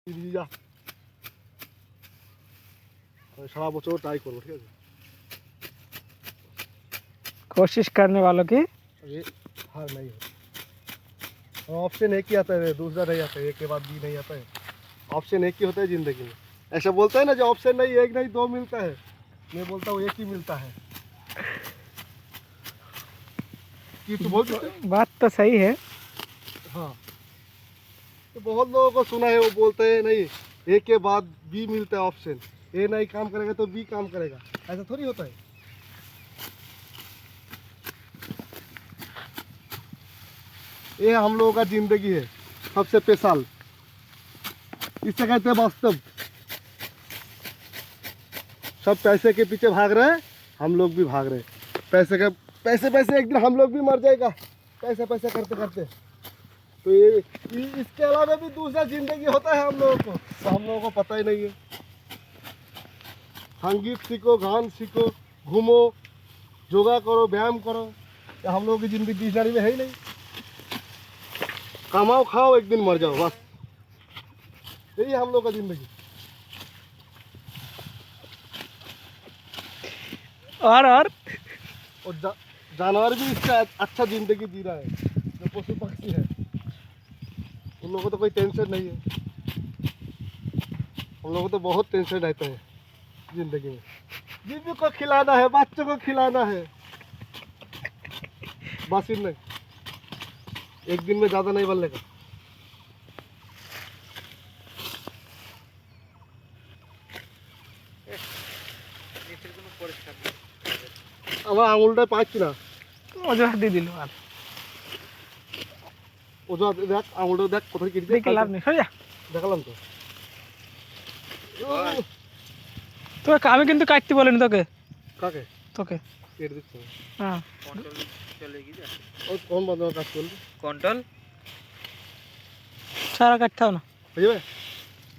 যা सारा बच्चों ट्राई करो ठीक है। कोशिश करने वालों की ये हार नहीं है। ऑप्शन एक ही आता है, दूसरा नहीं आता है, एक के बाद बी नहीं आता है। ऑप्शन एक ही होता है ज़िंदगी में। ऐसा बोलते हैं ना, जो ऑप्शन नहीं एक नहीं दो मिलता है, मैं बोलता हूँ एक ही मिलता है। कि तू बोल बात तो सही है। हाँ, तो बहुत लोगों को सुना है, वो बोलते हैं नहीं ए के बाद बी मिलता है ऑप्शन, ए नहीं काम करेगा तो बी काम करेगा। ऐसा थोड़ी होता है। ये हम लोगों का जिंदगी है, सबसे स्पेशल, इसे कहते हैं वास्तव। सब पैसे के पीछे भाग रहे हैं, हम लोग भी भाग रहे हैं। पैसे पैसे एक दिन हम लोग भी मर जाएगा, पैसे पैसे करते करते। तो ये इसके अलावा भी दूसरा जिंदगी होता है हम लोगों को, तो हम लोगों को पता ही नहीं है। संगीत सीखो, गान सीखो, घूमो, योगा करो, व्यायाम करो, तो हम लोगों की जिंदगी डिक्शनरी में है ही नहीं। कमाओ खाओ, एक दिन मर जाओ, बस यही हम लोग का जिंदगी। और जानवर भी इससे अच्छा जिंदगी जी रहा है, जो पशु पक्षी है, उन लोगों को तो कोई टेंशन नहीं है। हम लोगों को तो बहुत टेंशन रहता है जिंदगी में। बीवी को खिलाना है, बच्चों को खिलाना है, बस इन नहीं, एक दिन में ज़्यादा नहीं बनने का। আমার আঙুলটা পাচ্ছি না, অজুহাত দিয়ে দিল। আর ওজা দেখ, আঙুলটা দেখ কোথায় কেটে দেখে লাভ নেই, সরে যা। দেখালাম তো। তোকে আমি কিন্তু কাটতে বলিনি তোকে। কাকে? তোকে কেটে দিচ্ছে। হ্যাঁ, কন্ট্রোল চলে গিয়ে ও কোন বন্ধ কাজ করবে? কন্ট্রোল সারা কাটতে হবে না, হয়ে যাবে।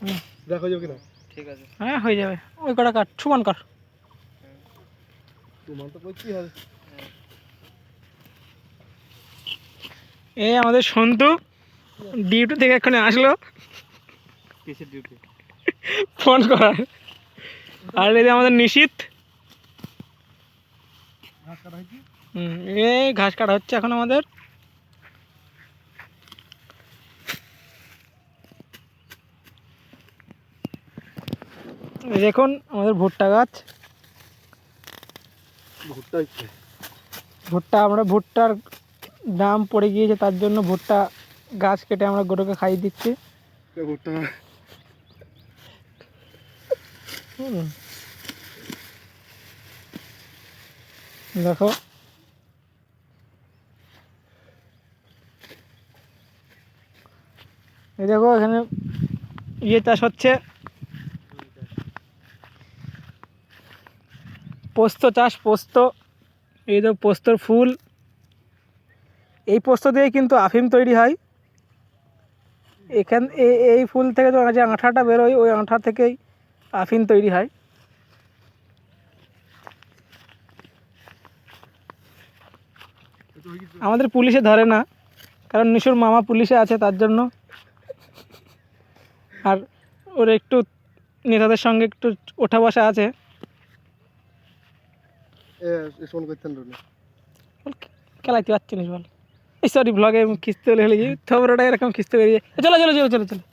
হুম, দেখ হয়ে যাবে কিনা। ঠিক আছে। হ্যাঁ হয়ে যাবে। ওই কটা কাট, সমান কর। তোমার তো করতেই হবে। এই আমাদের সন্তু ডিউটি থেকে এক্ষুনি আসলো কিসের ডিউটি? ফোন করার। আর এই যে আমাদের নিশীথ, ঘাস কাটা হয়েছে। এই ঘাস কাটা হচ্ছে এখন আমাদের। এই দেখুন আমাদের ভুট্টা গাছ। ভুট্টা হচ্ছে। আমরা ভুট্টার দাম পড়ে গিয়েছে, তার জন্য ভুট্টা গাছ কেটে আমরা গরুকে খাইয়ে দিচ্ছি। ভুট্টা দেখো, এই দেখো এখানে ইয়ে চাষ হচ্ছে, পোস্ত চাষ। পোস্ত, এই তো পোস্তর ফুল। এই পোস্ত দিয়ে কিন্তু আফিম তৈরি হয়। এই ফুল থেকে যে আঠাটা বেরোয়, ওই আঠা থেকেই আফিম তৈরি হয়। আমাদের পুলিশে ধরে না, কারণ নিশুর মামা পুলিশে আছে, তার জন্য। আর ওর একটু নেতাদের সঙ্গে একটু ওঠা বসা আছে। খেলাইতে পারছি না বল। এই সরি, ব্লগে খিস্তে হলে থবরটা এরকম খিস্তে বেরিয়ে। চলো চলো চলো চলো চলো।